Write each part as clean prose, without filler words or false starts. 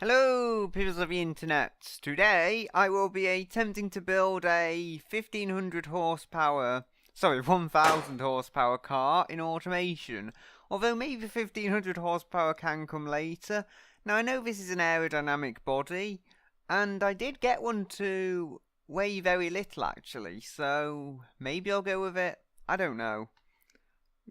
Hello, peoples of the internet. Today I will be attempting to build a 1500 horsepower, 1000 horsepower car in automation. Although maybe 1500 horsepower can come later. Now I know this is an aerodynamic body, and I did get one to weigh very little actually, so maybe I'll go with it. I don't know.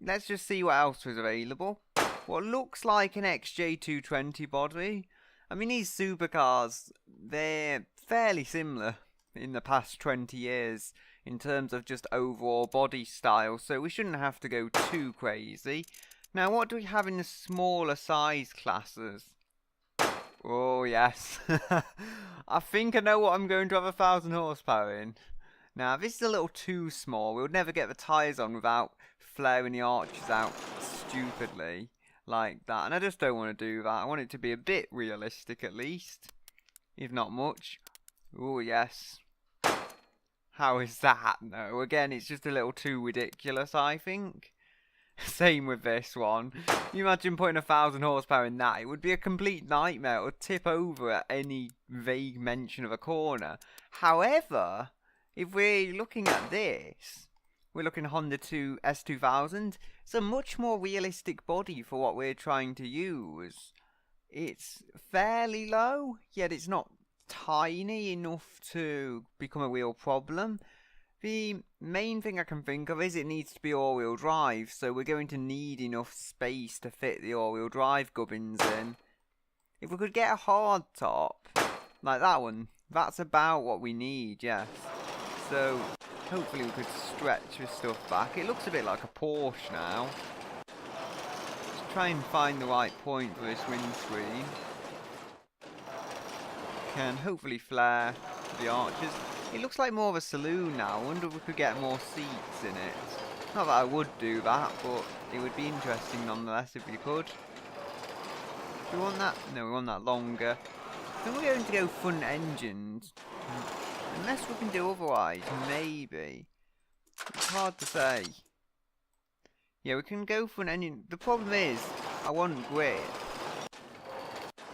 Let's just see what else was available. What looks like an XJ220 body. I mean, these supercars, they're fairly similar in the past 20 years in terms of just overall body style, so we shouldn't have to go too crazy. Now, what do we have in the smaller size classes? Oh, yes. I think I know what I'm going to have 1000 horsepower in. Now, this is a little too small. We would never get the tyres on without flaring the arches out stupidly like that, and I just don't want to do that. I want it to be a bit realistic at least, if not much. Oh yes. How is that? No, again, it's just a little too ridiculous, I think. Same with this one. You imagine putting 1000 horsepower in that, it would be a complete nightmare. It would tip over at any vague mention of a corner. However, if we're looking at this, we're looking at Honda S2000. It's a much more realistic body for what we're trying to use. It's fairly low, yet it's not tiny enough to become a real problem. The main thing I can think of is it needs to be all-wheel drive, so we're going to need enough space to fit the all-wheel drive gubbins in. If we could get a hard top, like that one, that's about what we need, yes. So hopefully we could stretch this stuff back. It looks a bit like a Porsche now. Just try and find the right point for this windscreen. Can hopefully flare the arches. It looks like more of a saloon now. I wonder if we could get more seats in it. Not that I would do that, but it would be interesting nonetheless if we could. Do we want that? No, we want that longer. Then we're going to go front engined. Unless we can do otherwise, maybe. It's hard to say. Yeah, we can go front engine. The problem is, I want grip.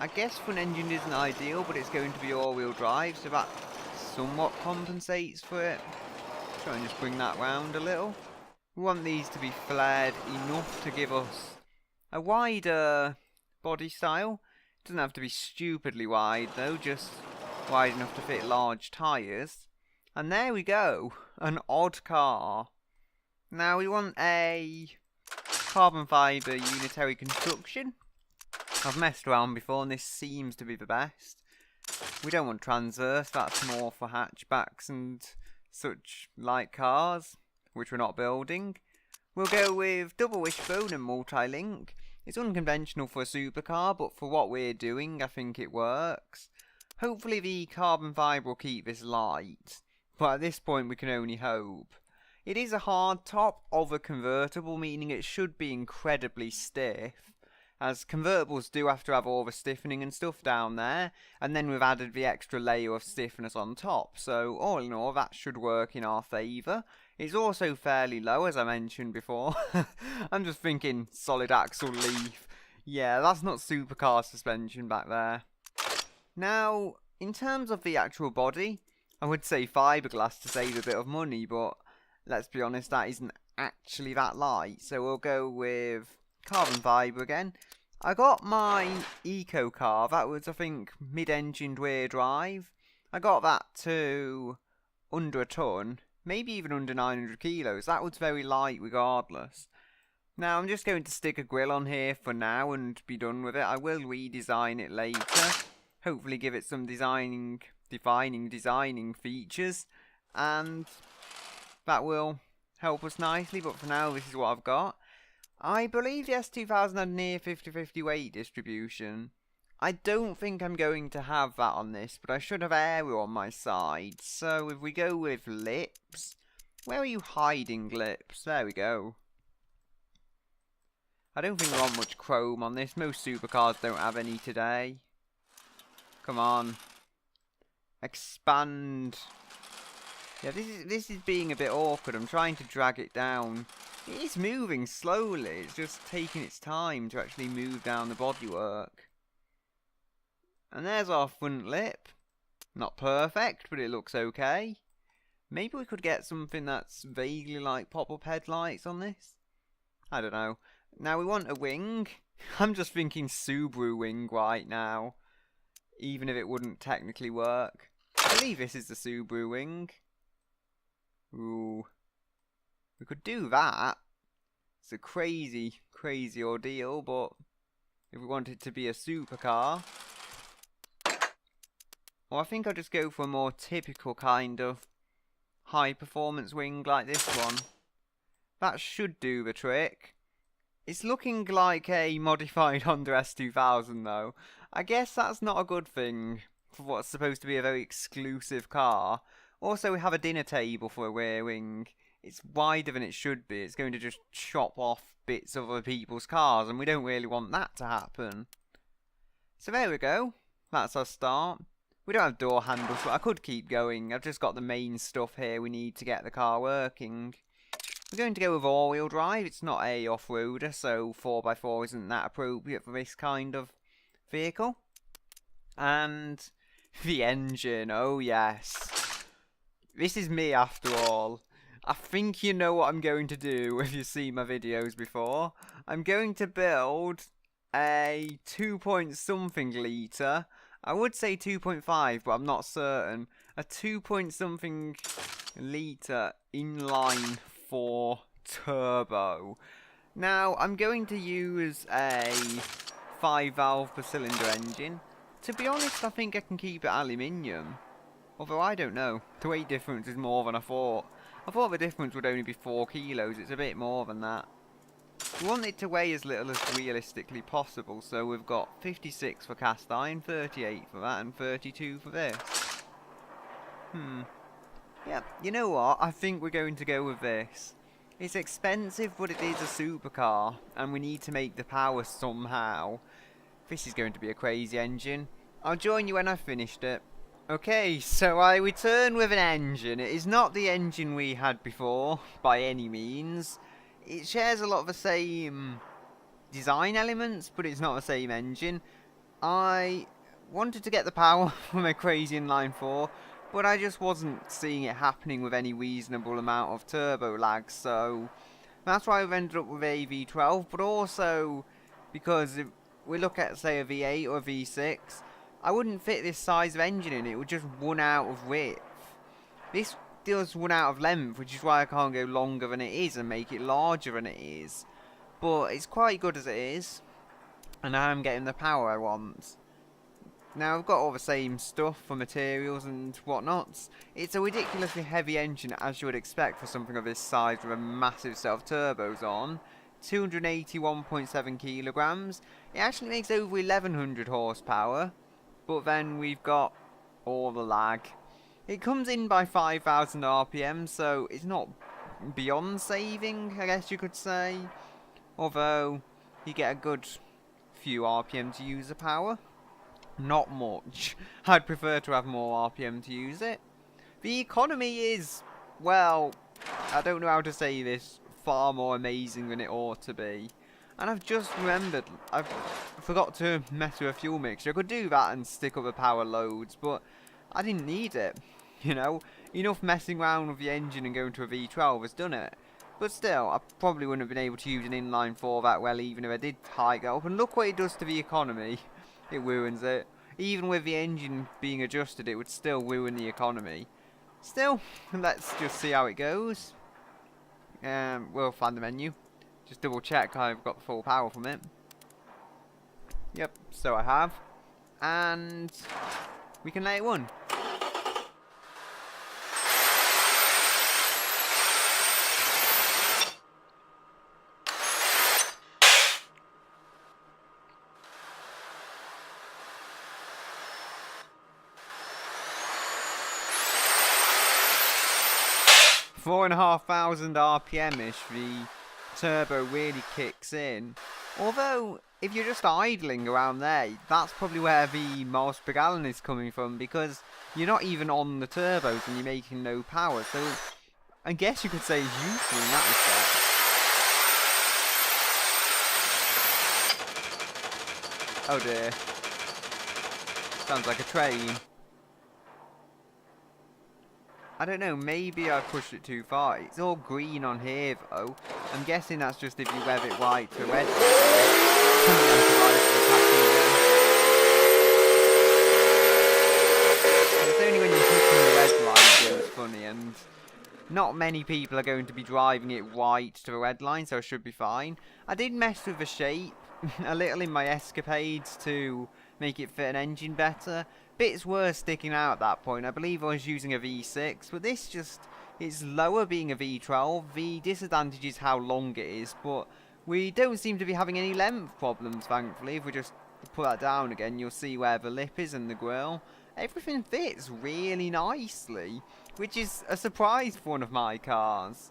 I guess front engine isn't ideal, but it's going to be all-wheel drive, so that somewhat compensates for it. Try and just bring that round a little. We want these to be flared enough to give us a wider body style. It doesn't have to be stupidly wide though, just wide enough to fit large tyres. And there we go, an odd car. Now we want a carbon fibre unitary construction. I've messed around before and this seems to be the best. We don't want transverse, that's more for hatchbacks and such like cars, which we're not building. We'll go with double wishbone and multi-link. It's unconventional for a supercar, but for what we're doing, I think it works. Hopefully the carbon fibre will keep this light, but at this point we can only hope. It is a hard top of a convertible, meaning it should be incredibly stiff, as convertibles do have to have all the stiffening and stuff down there, and then we've added the extra layer of stiffness on top, so all in all that should work in our favour. It's also fairly low, as I mentioned before. I'm just thinking solid axle leaf. Yeah, that's not supercar suspension back there. Now, in terms of the actual body, I would say fiberglass to save a bit of money, but let's be honest, that isn't actually that light, so we'll go with carbon fibre again. I got my eco car, that was I think mid-engined rear drive. I got that to under a ton, maybe even under 900 kilos. That was very light regardless. Now I'm just going to stick a grille on here for now and be done with it. I will redesign it later. Hopefully give it some designing features, and that will help us nicely, but for now this is what I've got. I believe the S2000 had near 50-50 weight distribution. I don't think I'm going to have that on this, but I should have aero on my side. So if we go with lips, where are you hiding, lips? There we go. I don't think we want much chrome on this. Most supercars don't have any today. Come on. Expand. Yeah, this is being a bit awkward. I'm trying to drag it down. It is moving slowly. It's just taking its time to actually move down the bodywork. And there's our front lip. Not perfect, but it looks okay. Maybe we could get something that's vaguely like pop-up headlights on this. I don't know. Now we want a wing. I'm just thinking Subaru wing right now. Even if it wouldn't technically work. I believe this is the Subaru wing. Ooh. We could do that. It's a crazy, crazy ordeal, but if we want it to be a supercar, well, I think I'll just go for a more typical kind of high performance wing like this one. That should do the trick. It's looking like a modified Honda S2000 though. I guess that's not a good thing for what's supposed to be a very exclusive car. Also, we have a dinner table for a rear wing. It's wider than it should be. It's going to just chop off bits of other people's cars, and we don't really want that to happen. So there we go. That's our start. We don't have door handles, but I could keep going. I've just got the main stuff here we need to get the car working. We're going to go with all-wheel drive. It's not a off-roader, so 4x4 isn't that appropriate for this kind of vehicle. And the engine, oh yes. This is me after all. I think you know what I'm going to do if you've seen my videos before. I'm going to build a 2-point-something litre. I would say 2.5, but I'm not certain. A 2-point-something litre inline 4 turbo. Now, I'm going to use a 5-valve per cylinder engine. To be honest, I think I can keep it aluminium. Although, I don't know. The weight difference is more than I thought. I thought the difference would only be 4 kilos. It's a bit more than that. We want it to weigh as little as realistically possible, so we've got 56 for cast iron, 38 for that, and 32 for this. Yeah, you know what? I think we're going to go with this. It's expensive, but it is a supercar, and we need to make the power somehow. This is going to be a crazy engine. I'll join you when I've finished it. Okay, so I return with an engine. It is not the engine we had before, by any means. It shares a lot of the same design elements, but it's not the same engine. I wanted to get the power from a crazy inline 4, but I just wasn't seeing it happening with any reasonable amount of turbo lag, so that's why I've ended up with a V12, but also because if we look at, say, a V8 or a V6, I wouldn't fit this size of engine in. It would just run out of width. This does run out of length, which is why I can't go longer than it is and make it larger than it is. But it's quite good as it is, and I'm getting the power I want. Now, I've got all the same stuff for materials and whatnots. It's a ridiculously heavy engine, as you would expect for something of this size with a massive set of turbos on. 281.7 kilograms. It actually makes over 1100 horsepower. But then we've got all the lag. It comes in by 5,000 RPM, so it's not beyond saving, I guess you could say. Although, you get a good few RPM to use the power. Not much. I'd prefer to have more RPM to use it. The economy is, well, I don't know how to say this, far more amazing than it ought to be. And I've just remembered, I forgot to mess with a fuel mixture. I could do that and stick up the power loads, but I didn't need it. You know, enough messing around with the engine and going to a V12 has done it. But still, I probably wouldn't have been able to use an inline 4 that well even if I did hike it up. And look what it does to the economy. It ruins it. Even with the engine being adjusted, it would still ruin the economy. Still, let's just see how it goes. We'll find the menu. Just double check I've got the full power from it. Yep, so I have. And we can let it run. 4,500 RPM-ish, the turbo really kicks in. Although, if you're just idling around there, that's probably where the miles per gallon is coming from, because you're not even on the turbos and you're making no power, so I guess you could say it's useful in that respect. Oh dear. Sounds like a train. I don't know, maybe I pushed it too far. It's all green on here though. I'm guessing that's just if you rev it white to red. It's only when you're hitting the red line it goes funny, and not many people are going to be driving it white to the red line, so I should be fine. I did mess with the shape a little in my escapades to make it fit an engine better. Bits were sticking out at that point. I believe I was using a V6, but this just is lower being a V12. The disadvantage is how long it is, but we don't seem to be having any length problems, thankfully. If we just put that down again, you'll see where the lip is and the grille. Everything fits really nicely, which is a surprise for one of my cars.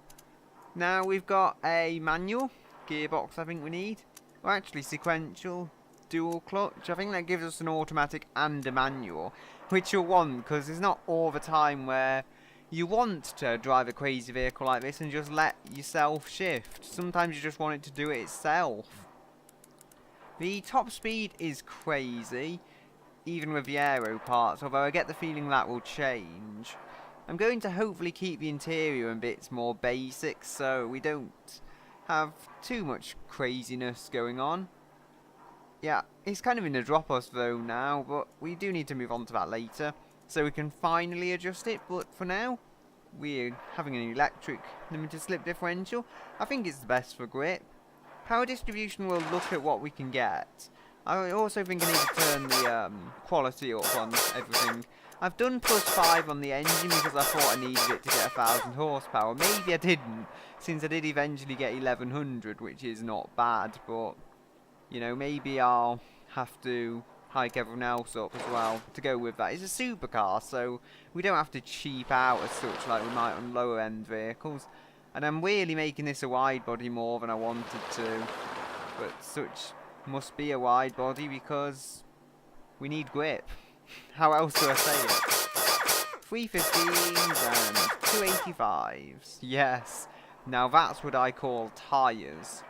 Now we've got a manual gearbox I think we need. Or actually sequential dual clutch. I think that gives us an automatic and a manual, which you'll want because it's not all the time where you want to drive a crazy vehicle like this and just let yourself shift. Sometimes you just want it to do it itself. The top speed is crazy, even with the aero parts, although I get the feeling that will change. I'm going to hopefully keep the interior and bits more basic so we don't have too much craziness going on. Yeah, it's kind of in a drop-off zone now, but we do need to move on to that later, so we can finally adjust it. But for now, we're having an electric limited slip differential. I think it's the best for grip. Power distribution will look at what we can get. I also think I need to turn the quality up on everything. I've done +5 on the engine because I thought I needed it to get 1000 horsepower. Maybe I didn't, since I did eventually get 1100, which is not bad, but you know, maybe I'll have to hike everyone else up as well to go with that. It's a supercar, so we don't have to cheap out as such like we might on lower end vehicles. And I'm really making this a wide body more than I wanted to, but such must be a wide body because we need grip. How else do I say it? 315s and 285s. Yes. Now that's what I call tyres.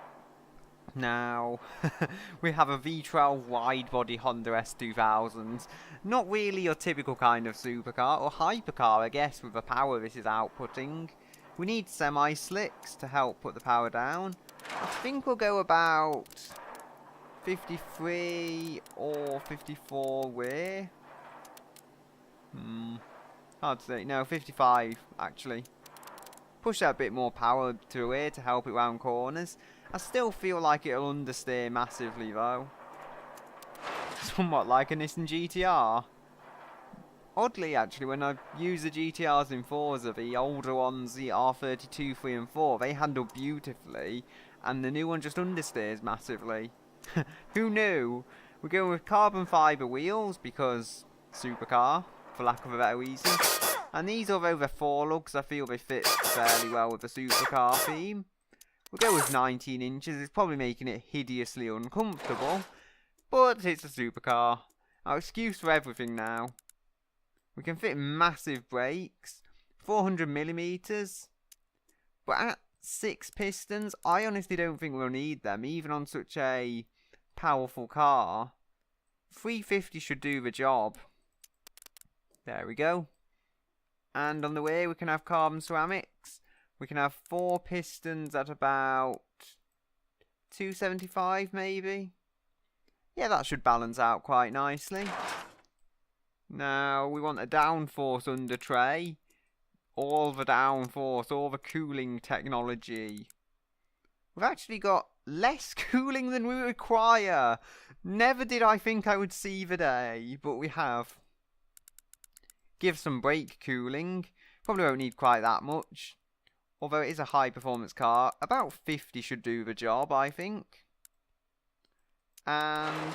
Now, we have a V12 wide-body Honda S2000. Not really your typical kind of supercar, or hypercar, I guess, with the power this is outputting. We need semi-slicks to help put the power down. I think we'll go about 53 or 54 rear. Hard to say. No, 55, actually. Push out a bit more power to the rear to help it round corners. I still feel like it'll understeer massively though. Somewhat like a Nissan GTR. Oddly actually, when I use the GTRs in Forza, the older ones, the R32, 3 and 4, they handle beautifully. And the new one just understeers massively. Who knew? We're going with carbon fibre wheels because supercar, for lack of a better reason. And these, although they're 4 lugs, I feel they fit fairly well with the supercar theme. We'll go with 19 inches. It's probably making it hideously uncomfortable, but it's a supercar. Our excuse for everything now. We can fit massive brakes, 400mm, but at 6 pistons, I honestly don't think we'll need them, even on such a powerful car. 350 should do the job. There we go. And on the way, we can have carbon ceramics. We can have 4 pistons at about 275 maybe. Yeah, that should balance out quite nicely. Now, we want a downforce under tray. All the downforce, all the cooling technology. We've actually got less cooling than we require. Never did I think I would see the day, but we have. Give some brake cooling. Probably won't need quite that much. Although it is a high performance car, about 50 should do the job, I think. And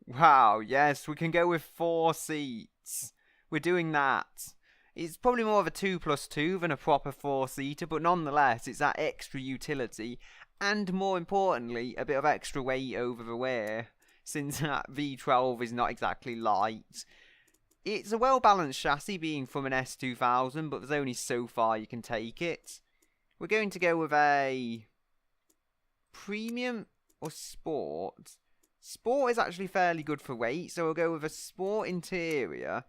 wow, yes, we can go with 4 seats. We're doing that. It's probably more of a 2+2 than a proper 4-seater, but nonetheless, it's that extra utility. And more importantly, a bit of extra weight over the rear, since that V12 is not exactly light. It's a well-balanced chassis being from an S2000, but there's only so far you can take it. We're going to go with a premium or sport. Sport is actually fairly good for weight, so we'll go with a sport interior,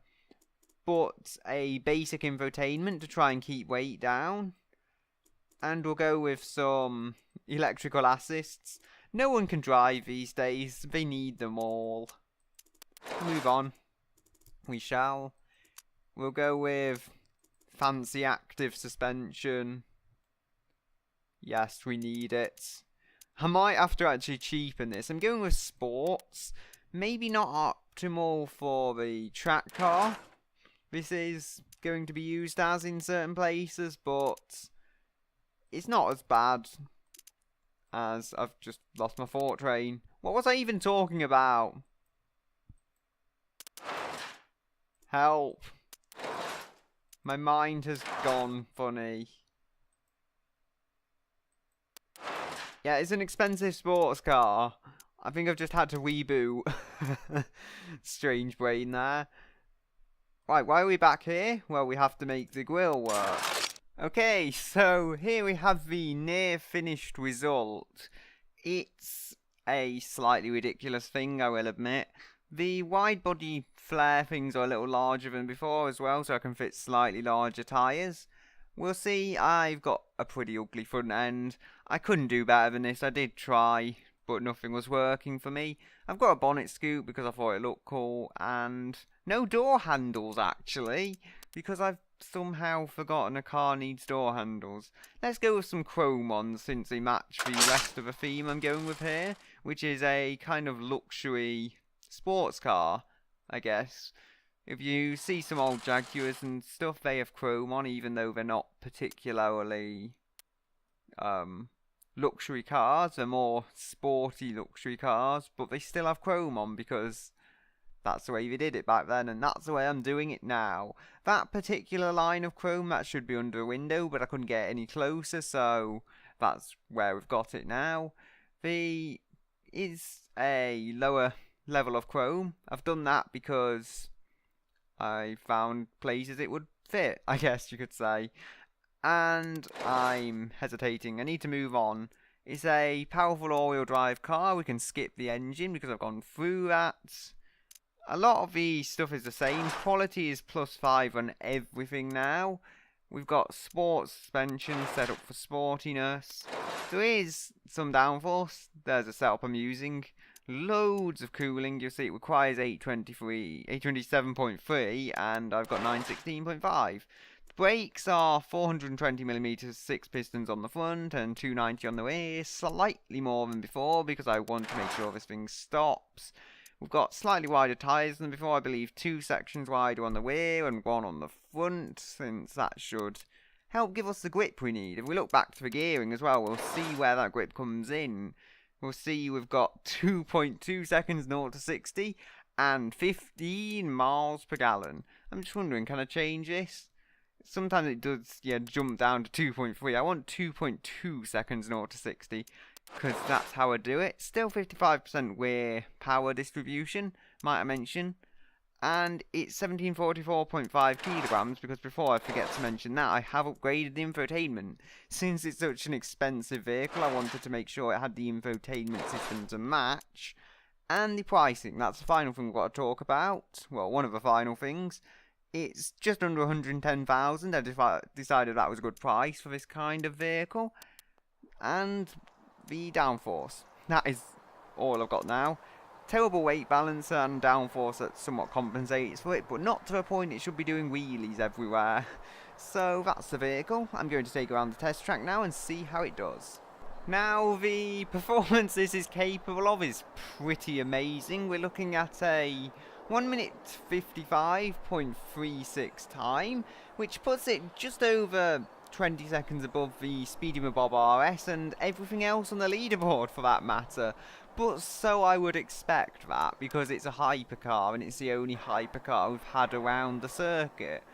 but a basic infotainment to try and keep weight down. And we'll go with some electrical assists. No one can drive these days, they need them all. Move on. We shall. We'll go with fancy active suspension. Yes, we need it. I might have to actually cheapen this. I'm going with sports. Maybe not optimal for the track car. This is going to be used as in certain places, but it's not as bad as I've just lost my thought train. What was I even talking about? Help. My mind has gone funny. Yeah, it's an expensive sports car. I think I've just had to reboot. Strange brain there. Right, why are we back here? Well, we have to make the grill work. Okay, so here we have the near finished result. It's a slightly ridiculous thing, I will admit. The wide body flare things are a little larger than before as well, so I can fit slightly larger tyres. We'll see. I've got a pretty ugly front end. I couldn't do better than this. I did try, but nothing was working for me. I've got a bonnet scoop because I thought it looked cool, and no door handles actually, because I've somehow forgotten a car needs door handles. Let's go with some chrome ones since they match the rest of the theme I'm going with here, which is a kind of luxury sports car, I guess. If you see some old Jaguars and stuff, they have chrome on, even though they're not particularly luxury cars. They're more sporty luxury cars, but they still have chrome on because that's the way they did it back then, and that's the way I'm doing it now. That particular line of chrome, that should be under a window, but I couldn't get any closer, so that's where we've got it now. The is a lower level of chrome. I've done that because I found places it would fit, I guess you could say. And I'm hesitating. I need to move on. It's a powerful all-wheel drive car. We can skip the engine because I've gone through that. A lot of the stuff is the same. Quality is +5 on everything now. We've got sports suspension set up for sportiness. There is some downforce. There's a setup I'm using. Loads of cooling. You'll see it requires 827.3 and I've got 916.5. The brakes are 420mm 6 pistons on the front and 290 on the rear. Slightly more than before because I want to make sure this thing stops. We've got slightly wider tyres than before. I believe 2 sections wider on the rear and 1 on the front, since that should help give us the grip we need. If we look back to the gearing as well, we'll see where that grip comes in. We'll see we've got 2.2 seconds 0 to 60 and 15 miles per gallon. I'm just wondering, can I change this? Sometimes it does, jump down to 2.3. I want 2.2 seconds 0 to 60 because that's how I do it. Still 55% rear power distribution, might I mention. And it's 1744.5 kilograms because before I forget to mention that, I have upgraded the infotainment. Since it's such an expensive vehicle, I wanted to make sure it had the infotainment system to match. And the pricing, that's the final thing we've got to talk about. Well, one of the final things. It's just under 110,000. I decided that was a good price for this kind of vehicle. And the downforce. That is all I've got now. Terrible weight balance and downforce that somewhat compensates for it, but not to the point it should be doing wheelies everywhere. So that's the vehicle. I'm going to take it around the test track now and see how it does. Now, the performance this is capable of is pretty amazing. We're looking at a 1 minute 55.36 time, which puts it just over 20 seconds above the Speedy Bob RS and everything else on the leaderboard for that matter. But so I would expect that because it's a hypercar and it's the only hypercar we've had around the circuit.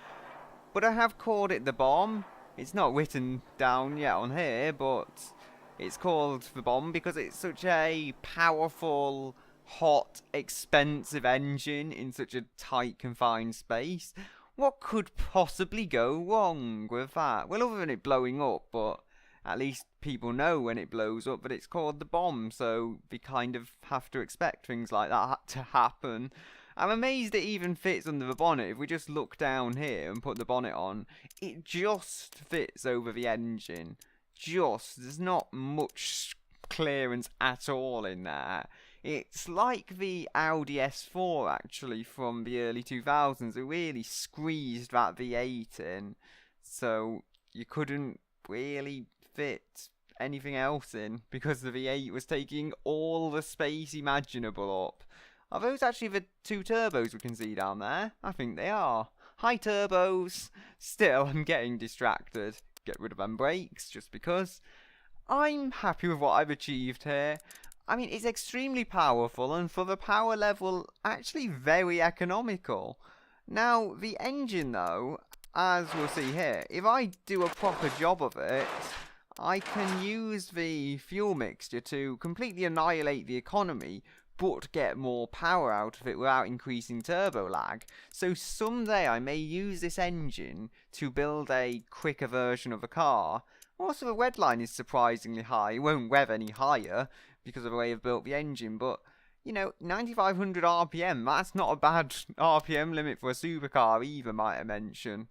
But I have called it the bomb. It's not written down yet on here, but it's called the bomb because it's such a powerful, hot, expensive engine in such a tight, confined space. What could possibly go wrong with that? Well, other than it blowing up, but at least people know when it blows up that it's called the bomb, so we kind of have to expect things like that to happen. I'm amazed it even fits under the bonnet. If we just look down here and put the bonnet on, it just fits over the engine. There's not much clearance at all in there. It's like the Audi S4 actually from the early 2000s. It really squeezed that V8 in, so you couldn't really fit anything else in because the V8 was taking all the space imaginable up. Are those actually the two turbos we can see down there? I think they are. Hi turbos! Still, I'm getting distracted. Get rid of them brakes just because. I'm happy with what I've achieved here. I mean, it's extremely powerful and for the power level, actually very economical. Now, the engine though, as we'll see here, if I do a proper job of it, I can use the fuel mixture to completely annihilate the economy, but get more power out of it without increasing turbo lag. So someday I may use this engine to build a quicker version of the car. Also, the red line is surprisingly high. It won't rev any higher because of the way I've built the engine, but you know, 9,500 RPM, that's not a bad RPM limit for a supercar either, might I mention.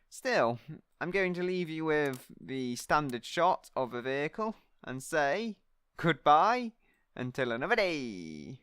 Still, I'm going to leave you with the standard shot of the vehicle and say goodbye until another day.